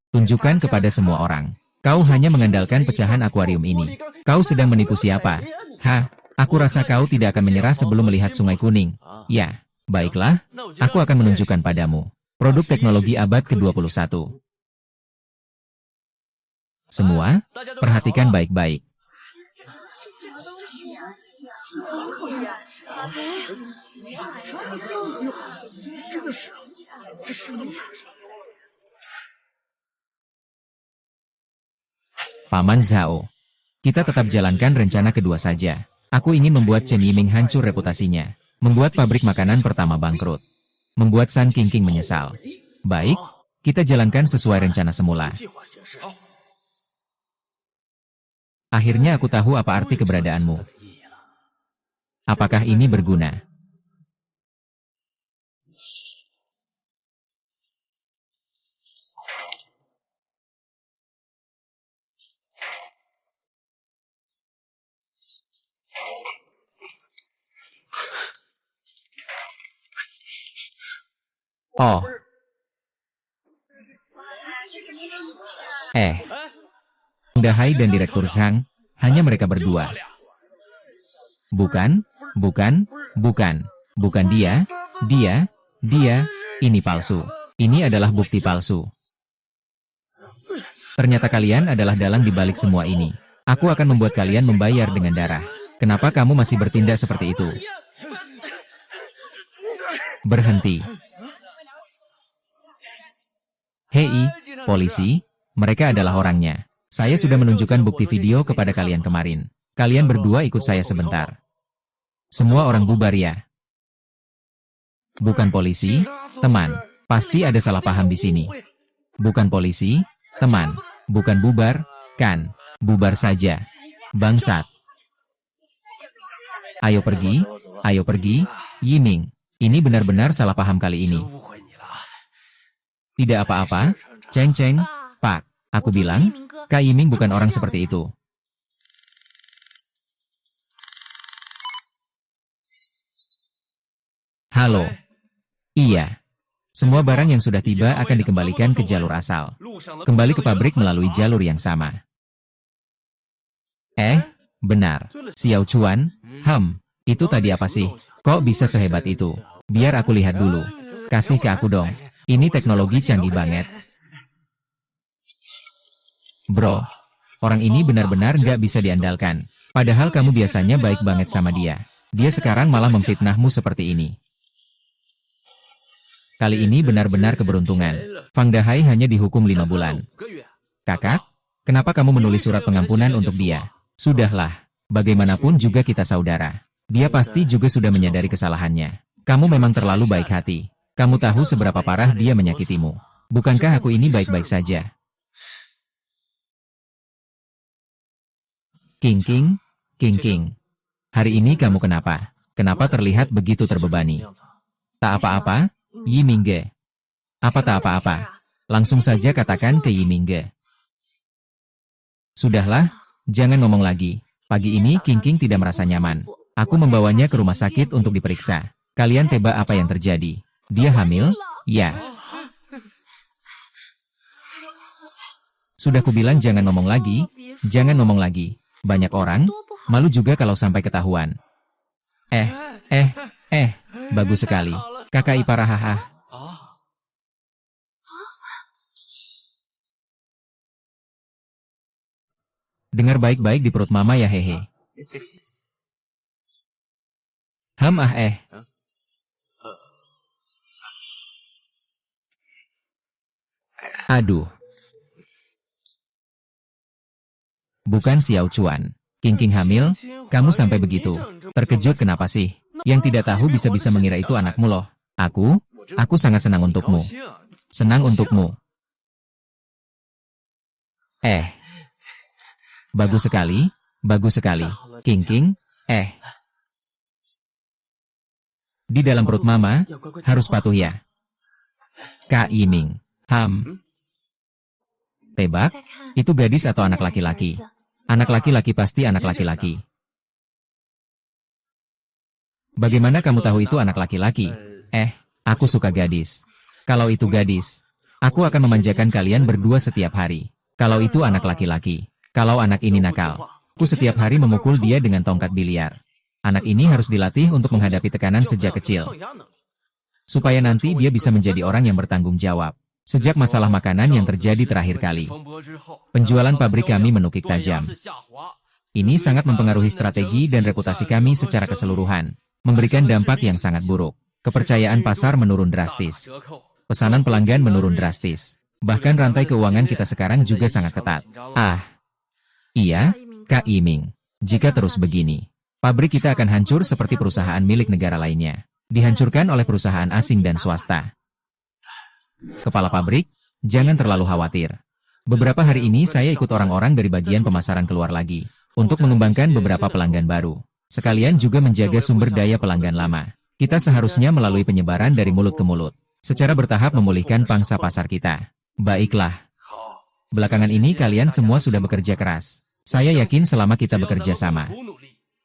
Tunjukkan kepada semua orang. Kau hanya mengandalkan pecahan akuarium ini. Kau sedang menipu siapa? Aku rasa kau tidak akan menyerah sebelum melihat Sungai Kuning. Ya, baiklah. Aku akan menunjukkan padamu. Produk teknologi abad ke-21. Semua, perhatikan baik-baik. Paman Zhao. Kita tetap jalankan rencana kedua saja. Aku ingin membuat Chen Yiming hancur reputasinya. Membuat pabrik makanan pertama bangkrut. Membuat Sun King menyesal. Baik, kita jalankan sesuai rencana semula. Akhirnya aku tahu apa arti keberadaanmu. Apakah ini berguna? Oh. Dahai dan Direktur Zhang, hanya mereka berdua. Bukan dia, ini palsu. Ini adalah bukti palsu. Ternyata kalian adalah dalang di balik semua ini. Aku akan membuat kalian membayar dengan darah. Kenapa kamu masih bertindak seperti itu? Berhenti. Hei, polisi, mereka adalah orangnya. Saya sudah menunjukkan bukti video kepada kalian kemarin. Kalian berdua ikut saya sebentar. Semua orang bubar ya. Bukan polisi, teman. Pasti ada salah paham di sini. Bukan polisi, teman. Bukan bubar, kan? Bubar saja. Bangsat. Ayo pergi, Yiming. Ini benar-benar salah paham kali ini. Tidak apa-apa, Cheng, Pak. Aku bilang, Kak Yiming bukan orang seperti itu. Halo. Iya. Semua barang yang sudah tiba akan dikembalikan ke jalur asal. Kembali ke pabrik melalui jalur yang sama. Benar. Xiao Chuan, itu tadi apa sih? Kok bisa sehebat itu? Biar aku lihat dulu. Kasih ke aku dong. Ini teknologi canggih banget. Bro, orang ini benar-benar nggak bisa diandalkan. Padahal kamu biasanya baik banget sama dia. Dia sekarang malah memfitnahmu seperti ini. Kali ini benar-benar keberuntungan. Fang Dahai hanya dihukum 5 bulan. Kakak, kenapa kamu menulis surat pengampunan untuk dia? Sudahlah, bagaimanapun juga kita saudara. Dia pasti juga sudah menyadari kesalahannya. Kamu memang terlalu baik hati. Kamu tahu seberapa parah dia menyakitimu. Bukankah aku ini baik-baik saja? King. Hari ini kamu kenapa? Kenapa terlihat begitu terbebani? Tak apa-apa, Yi Mingge. Apa tak apa-apa? Langsung saja katakan ke Yi Mingge. Sudahlah, jangan ngomong lagi. Pagi ini King tidak merasa nyaman. Aku membawanya ke rumah sakit untuk diperiksa. Kalian tebak apa yang terjadi? Dia hamil? Ya. Sudah kubilang jangan ngomong lagi. Jangan ngomong lagi. Banyak orang, malu juga kalau sampai ketahuan. Bagus sekali. Kakak ipar hahaha. Dengar baik-baik di perut mama ya hehe. Aduh. Bukan Xiao Chuan. King hamil? Kamu sampai begitu. Terkejut kenapa sih? Yang tidak tahu bisa-bisa mengira itu anakmu loh. Aku sangat senang untukmu. Senang untukmu. Bagus sekali. King. Di dalam perut mama, harus patuh ya. Kak Yiming. Tebak, itu gadis atau anak laki-laki? Anak laki-laki pasti anak laki-laki. Bagaimana kamu tahu itu anak laki-laki? Aku suka gadis. Kalau itu gadis, aku akan memanjakan kalian berdua setiap hari. Kalau itu anak laki-laki. Kalau anak ini nakal, aku setiap hari memukul dia dengan tongkat biliar. Anak ini harus dilatih untuk menghadapi tekanan sejak kecil. Supaya nanti dia bisa menjadi orang yang bertanggung jawab. Sejak masalah makanan yang terjadi terakhir kali, penjualan pabrik kami menukik tajam. Ini sangat mempengaruhi strategi dan reputasi kami secara keseluruhan, memberikan dampak yang sangat buruk. Kepercayaan pasar menurun drastis. Pesanan pelanggan menurun drastis. Bahkan rantai keuangan kita sekarang juga sangat ketat. Iya, Kak Yiming. Jika terus begini, pabrik kita akan hancur seperti perusahaan milik negara lainnya. Dihancurkan oleh perusahaan asing dan swasta. Kepala pabrik, jangan terlalu khawatir. Beberapa hari ini saya ikut orang-orang dari bagian pemasaran keluar lagi, untuk mengembangkan beberapa pelanggan baru. Sekalian juga menjaga sumber daya pelanggan lama. Kita seharusnya melalui penyebaran dari mulut ke mulut, secara bertahap memulihkan pangsa pasar kita. Baiklah. Belakangan ini kalian semua sudah bekerja keras. Saya yakin selama kita bekerja sama,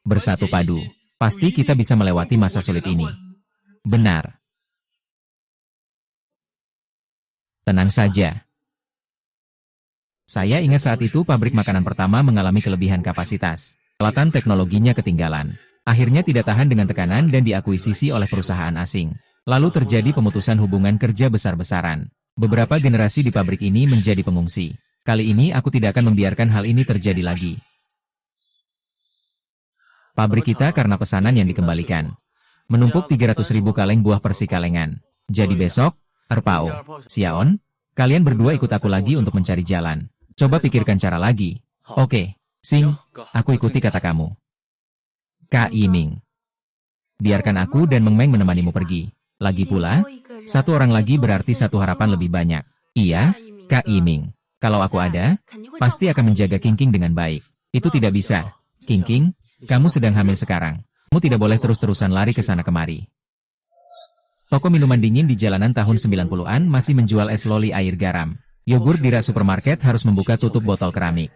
bersatu padu, pasti kita bisa melewati masa sulit ini. Benar. Tenang saja. Saya ingat saat itu pabrik makanan pertama mengalami kelebihan kapasitas. Peralatan teknologinya ketinggalan. Akhirnya tidak tahan dengan tekanan dan diakuisisi oleh perusahaan asing. Lalu terjadi pemutusan hubungan kerja besar-besaran. Beberapa generasi di pabrik ini menjadi pengungsi. Kali ini aku tidak akan membiarkan hal ini terjadi lagi. Pabrik kita karena pesanan yang dikembalikan. Menumpuk 300.000 kaleng buah persikalengan. Jadi besok, Erpao, Xiaon, kalian berdua ikut aku lagi untuk mencari jalan. Coba pikirkan cara lagi. Oke, Sing, aku ikuti kata kamu. Kak Yiming. Biarkan aku dan Meng Meng menemanimu pergi. Lagi pula, satu orang lagi berarti satu harapan lebih banyak. Iya, Kak Yiming. Kalau aku ada, pasti akan menjaga King dengan baik. Itu tidak bisa. King, kamu sedang hamil sekarang. Kamu tidak boleh terus-terusan lari ke sana kemari. Toko minuman dingin di jalanan tahun 90-an masih menjual es loli air garam. Yogurt di rak supermarket harus membuka tutup botol keramik.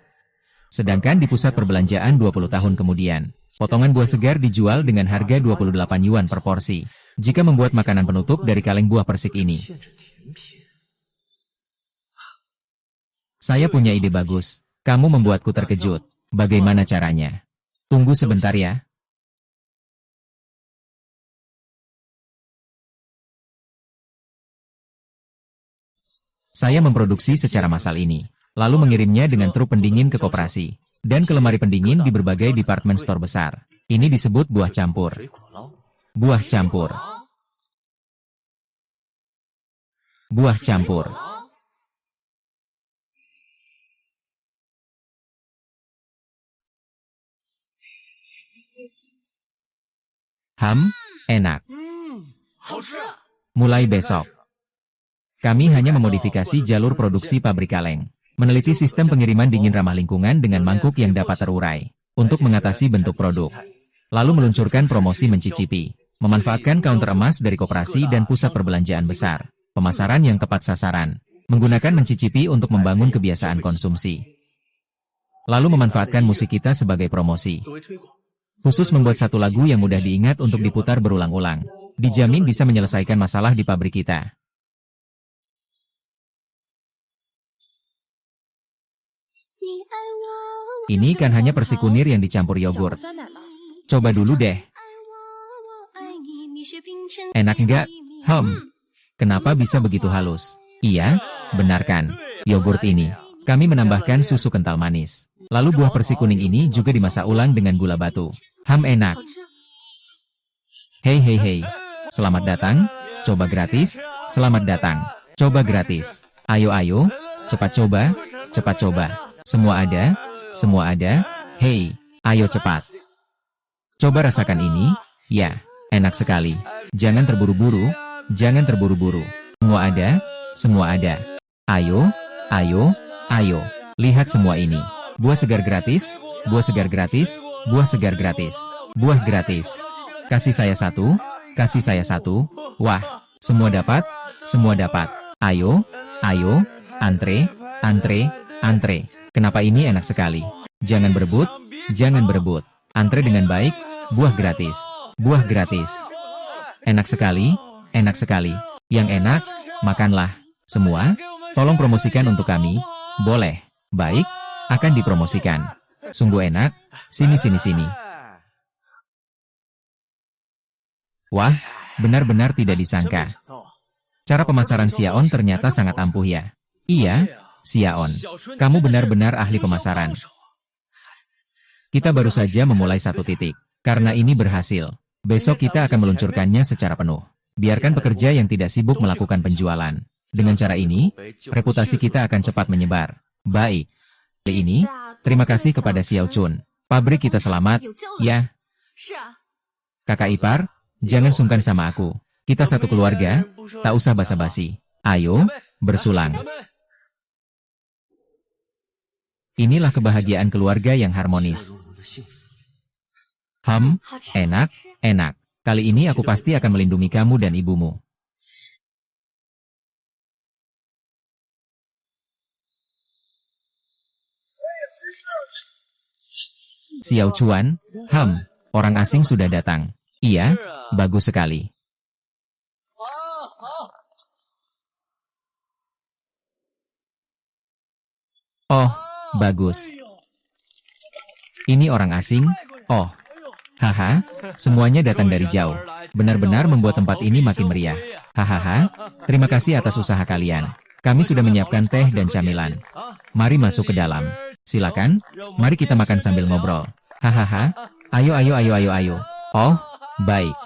Sedangkan di pusat perbelanjaan 20 tahun kemudian, Potongan buah segar dijual dengan harga 28 yuan per porsi. Jika membuat makanan penutup dari kaleng buah persik ini. Saya punya ide bagus. Kamu membuatku terkejut. Bagaimana caranya? Tunggu sebentar ya. Saya memproduksi secara massal ini, lalu mengirimnya dengan truk pendingin ke koperasi, dan ke lemari pendingin di berbagai department store besar. Ini disebut buah campur. Buah campur. Buah campur. Enak. Mulai besok, kami hanya memodifikasi jalur produksi pabrik kaleng. Meneliti sistem pengiriman dingin ramah lingkungan dengan mangkuk yang dapat terurai, untuk mengatasi bentuk produk. Lalu meluncurkan promosi mencicipi, memanfaatkan counter emas dari koperasi dan pusat perbelanjaan besar. Pemasaran yang tepat sasaran, menggunakan mencicipi untuk membangun kebiasaan konsumsi. Lalu memanfaatkan musik kita sebagai promosi. Khusus membuat satu lagu yang mudah diingat untuk diputar berulang-ulang. Dijamin bisa menyelesaikan masalah di pabrik kita. Ini kan hanya persik kunir yang dicampur yogurt. Coba dulu deh. Enak nggak? Kenapa bisa begitu halus? Iya, benar kan? Yogurt ini, kami menambahkan susu kental manis. Lalu buah persik kuning ini juga dimasak ulang dengan gula batu. Enak. Hei. Selamat datang. Coba gratis. Selamat datang. Coba gratis. Ayo. Cepat coba. Semua ada. Hei, ayo cepat. Coba rasakan ini. Ya, enak sekali. Jangan terburu-buru. Semua ada. Ayo. Lihat semua ini. Buah segar gratis. Buah gratis. Kasih saya satu. Wah, semua dapat. Ayo. Antre. Kenapa ini enak sekali? Jangan berebut. Antre dengan baik. Buah gratis. Enak sekali. Yang enak, makanlah. Semua, tolong promosikan untuk kami. Boleh. Baik, akan dipromosikan. Sungguh enak. Sini. Wah, benar-benar tidak disangka. Cara pemasaran Xiaon ternyata sangat ampuh ya. Iya, Xiaon, kamu benar-benar ahli pemasaran. Kita baru saja memulai satu titik. Karena ini berhasil, besok kita akan meluncurkannya secara penuh. Biarkan pekerja yang tidak sibuk melakukan penjualan. Dengan cara ini, reputasi kita akan cepat menyebar. Baik. Kali ini, terima kasih kepada Xiao Chun. Pabrik kita selamat, ya. Kakak ipar, jangan sungkan sama aku. Kita satu keluarga, tak usah basa-basi. Ayo, bersulang. Inilah kebahagiaan keluarga yang harmonis. Enak. Kali ini aku pasti akan melindungi kamu dan ibumu. Xiao Chuan, orang asing sudah datang. Iya, bagus sekali. Oh, bagus. Ini orang asing? Oh, haha, semuanya datang dari jauh. Benar-benar membuat tempat ini makin meriah. Hahaha, terima kasih atas usaha kalian. Kami sudah menyiapkan teh dan camilan. Mari masuk ke dalam. Silakan, mari kita makan sambil ngobrol. Hahaha, ayo. Oh, baik.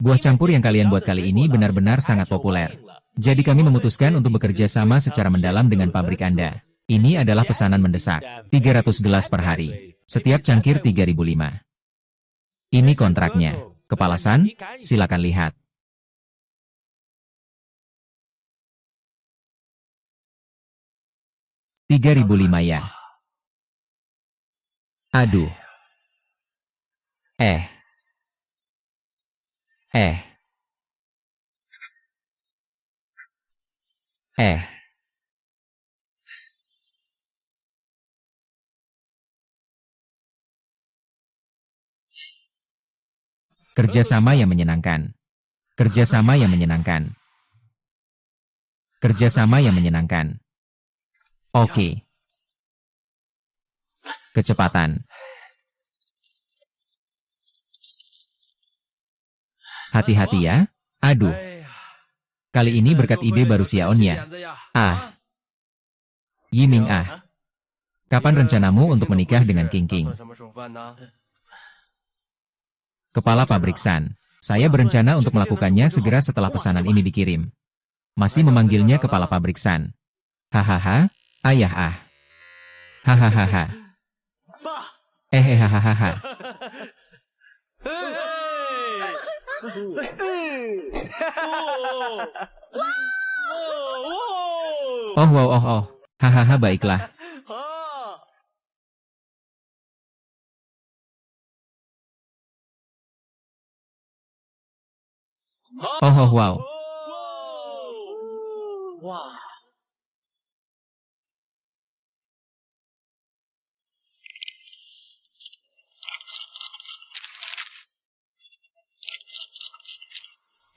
Buah campur yang kalian buat kali ini benar-benar sangat populer. Jadi kami memutuskan untuk bekerja sama secara mendalam dengan pabrik Anda. Ini adalah pesanan mendesak, 300 gelas per hari. Setiap cangkir 3.005. Ini kontraknya. Kepalasan, silakan lihat. $3.005 ya. Aduh. Kerjasama yang menyenangkan. Kerjasama yang menyenangkan. Kerjasama yang menyenangkan. Oke. Kecepatan. Hati-hati ya. Aduh. Kali ini berkat ide baru Xiaon ya. Ah. Yiming ah. Kapan rencanamu untuk menikah dengan King King? Kepala pabrik San. Saya berencana untuk melakukannya segera setelah pesanan ini dikirim. Masih memanggilnya kepala pabrik San. Hahaha, ayah ah. Hahaha. Hahaha. Oh wow oh oh. Hahaha baiklah. Oh oh wow.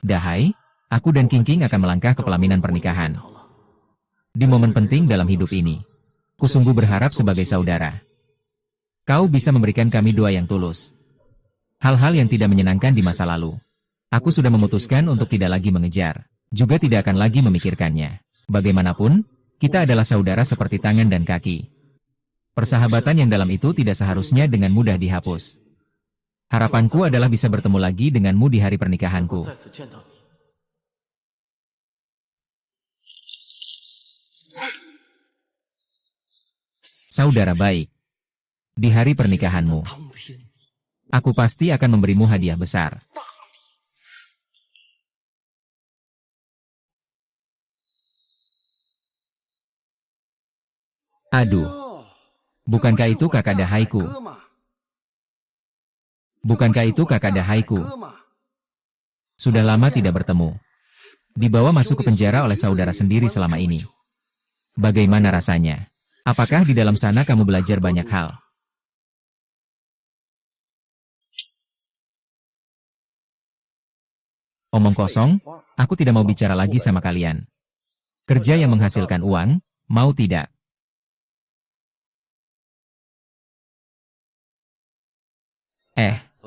Dahai, aku dan King King akan melangkah ke pelaminan pernikahan. Di momen penting dalam hidup ini, ku sungguh berharap sebagai saudara. Kau bisa memberikan kami doa yang tulus. Hal-hal yang tidak menyenangkan di masa lalu. Aku sudah memutuskan untuk tidak lagi mengejar, juga tidak akan lagi memikirkannya. Bagaimanapun, kita adalah saudara seperti tangan dan kaki. Persahabatan yang dalam itu tidak seharusnya dengan mudah dihapus. Harapanku adalah bisa bertemu lagi denganmu di hari pernikahanku. Saudara baik, di hari pernikahanmu, aku pasti akan memberimu hadiah besar. Aduh, bukankah itu kakak dahaiku? Bukankah itu kakak dahaiku? Sudah lama tidak bertemu. Dibawa masuk ke penjara oleh saudara sendiri selama ini. Bagaimana rasanya? Apakah di dalam sana kamu belajar banyak hal? Omong kosong, aku tidak mau bicara lagi sama kalian. Kerja yang menghasilkan uang, mau tidak?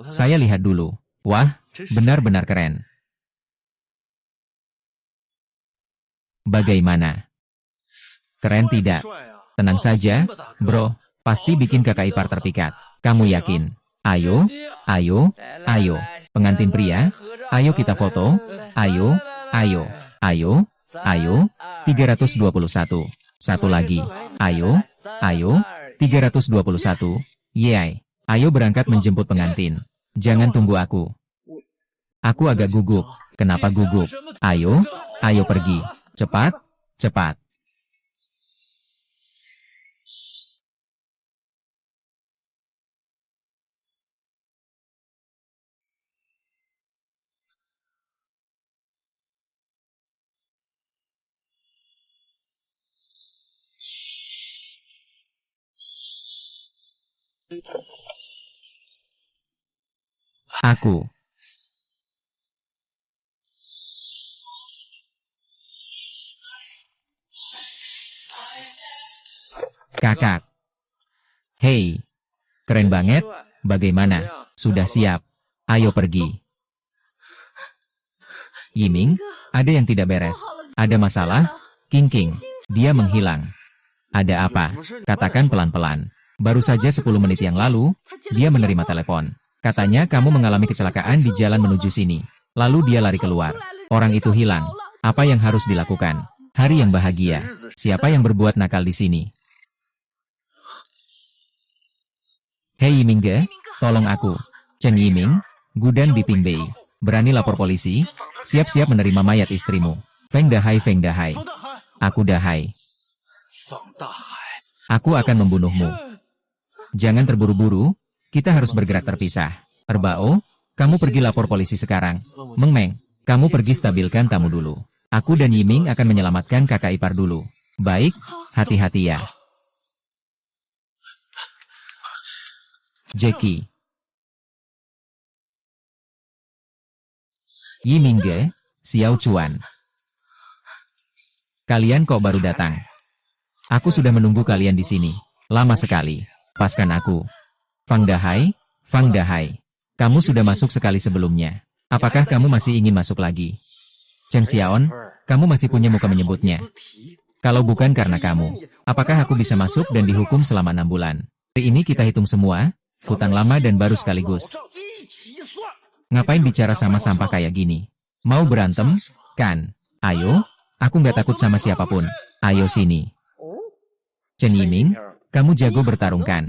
Saya lihat dulu. Wah, benar-benar keren. Bagaimana? Keren tidak? Tenang saja, bro. Pasti bikin kakak ipar terpikat. Kamu yakin? Ayo, ayo, ayo. Pengantin pria, ayo kita foto. Ayo, ayo, ayo, ayo. 321. Satu lagi. Ayo, ayo. 321. Yeay. Ayo berangkat menjemput pengantin. Jangan tunggu aku. Aku agak gugup. Kenapa gugup? Ayo, ayo pergi. Cepat, cepat. Aku. Kakak. Hei. Keren banget. Bagaimana? Sudah siap? Ayo pergi. Yiming, ada yang tidak beres. Ada masalah? King King. Dia menghilang. Ada apa? Katakan pelan-pelan. Baru saja 10 menit yang lalu, dia menerima telepon. Katanya kamu mengalami kecelakaan di jalan menuju sini. Lalu dia lari keluar. Orang itu hilang. Apa yang harus dilakukan? Hari yang bahagia. Siapa yang berbuat nakal di sini? Hei Yiming, tolong aku. Chen Yiming, Gudan Biping Bei. Berani lapor polisi? Siap-siap menerima mayat istrimu. Feng Dahai, Feng Dahai. Aku Dahai. Aku akan membunuhmu. Jangan terburu-buru, kita harus bergerak terpisah. Erbao, kamu pergi lapor polisi sekarang. Meng Meng, kamu pergi stabilkan tamu dulu. Aku dan Yiming akan menyelamatkan kakak ipar dulu. Baik, hati-hati ya. Jackie. Yi Mingge, Xiao Chuan. Kalian kok baru datang? Aku sudah menunggu kalian di sini. Lama sekali. Lepaskan aku. Fang Dahai, Fang Dahai. Kamu sudah masuk sekali sebelumnya. Apakah kamu masih ingin masuk lagi? Chen Xiaon, kamu masih punya muka menyebutnya. Kalau bukan karena kamu, apakah aku bisa masuk dan dihukum selama 6 bulan? Hari ini kita hitung semua, hutang lama dan baru sekaligus. Ngapain bicara sama sampah kayak gini? Mau berantem? Kan? Ayo, aku nggak takut sama siapapun. Ayo sini. Chen Yiming, kamu jago bertarung kan?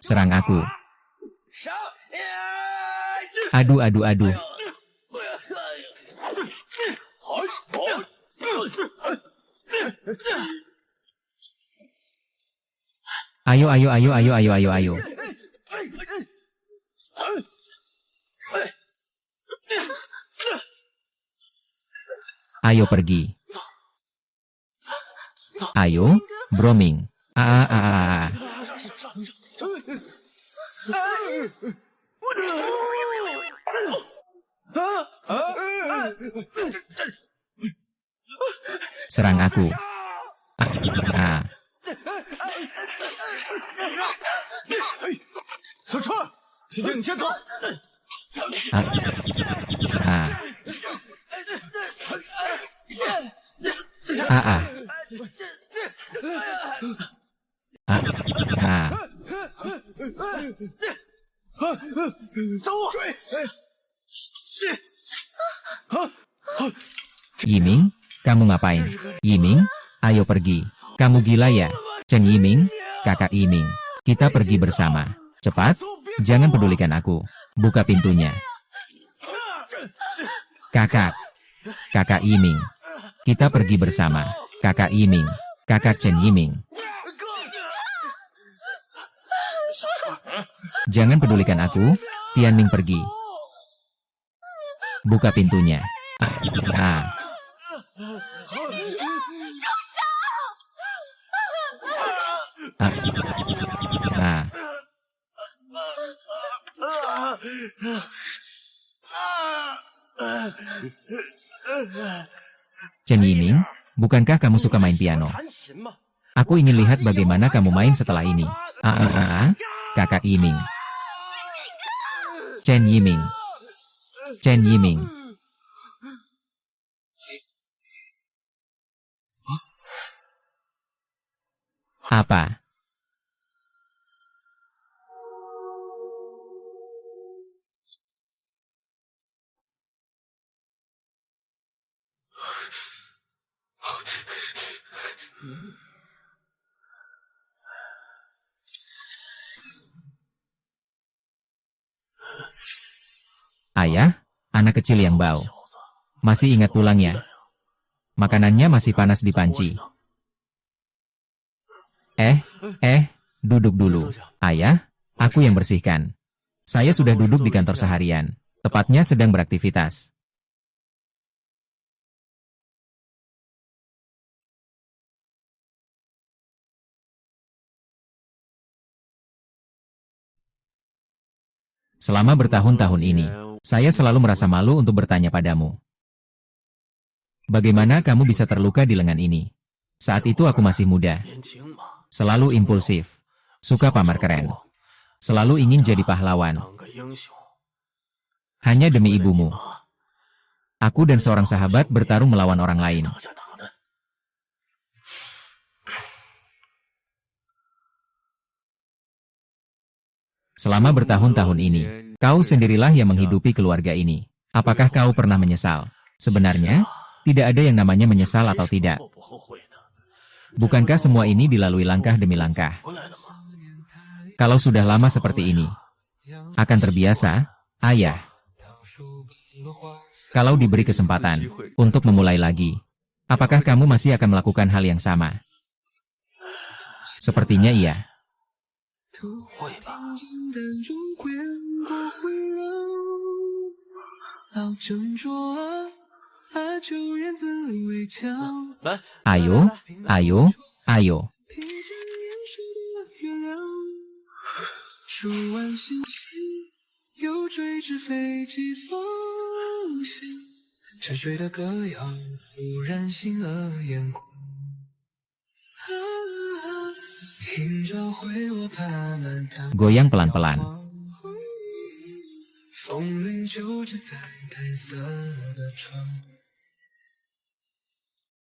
Serang aku. Aduh, aduh, aduh. Ayo, ayo, ayo, ayo, ayo, ayo, ayo. Ayo pergi. Ayo, Broming. Serang aku. Yiming, kamu ngapain? Yiming, ayo pergi. Kamu gila ya? Chen Yiming, kakak Yiming. Kita pergi bersama. Cepat, jangan pedulikan aku. Buka pintunya. Kakak Yiming. Kita pergi bersama. Kakak Yiming. Kakak Chen Yiming. Jangan pedulikan aku. Tianming pergi. Buka pintunya. Chen Yiming, bukankah kamu suka main piano? Aku ingin lihat bagaimana kamu main setelah ini. Kakak Yiming. Chen Yiming. Chen Yiming. Apa? Ayah, anak kecil yang bau. Masih ingat pulangnya? Makanannya masih panas di panci. Duduk dulu. Ayah, aku yang bersihkan. Saya sudah duduk di kantor seharian. Tepatnya sedang beraktivitas. Selama bertahun-tahun ini, saya selalu merasa malu untuk bertanya padamu. Bagaimana kamu bisa terluka di lengan ini? Saat itu aku masih muda. Selalu impulsif. Suka pamer keren. Selalu ingin jadi pahlawan. Hanya demi ibumu. Aku dan seorang sahabat bertarung melawan orang lain. Selama bertahun-tahun ini, kau sendirilah yang menghidupi keluarga ini. Apakah kau pernah menyesal? Sebenarnya, tidak ada yang namanya menyesal atau tidak. Bukankah semua ini dilalui langkah demi langkah? Kalau sudah lama seperti ini, akan terbiasa, ayah. Kalau diberi kesempatan untuk memulai lagi, apakah kamu masih akan melakukan hal yang sama? Sepertinya iya. Ayo, ayo, ayo. 数万星星，又追至飞机方向。沉睡的歌谣忽然醒了眼眶，迎着回我爬满堂 Goyang pelan-pelan. 风铃就着在白色的窗。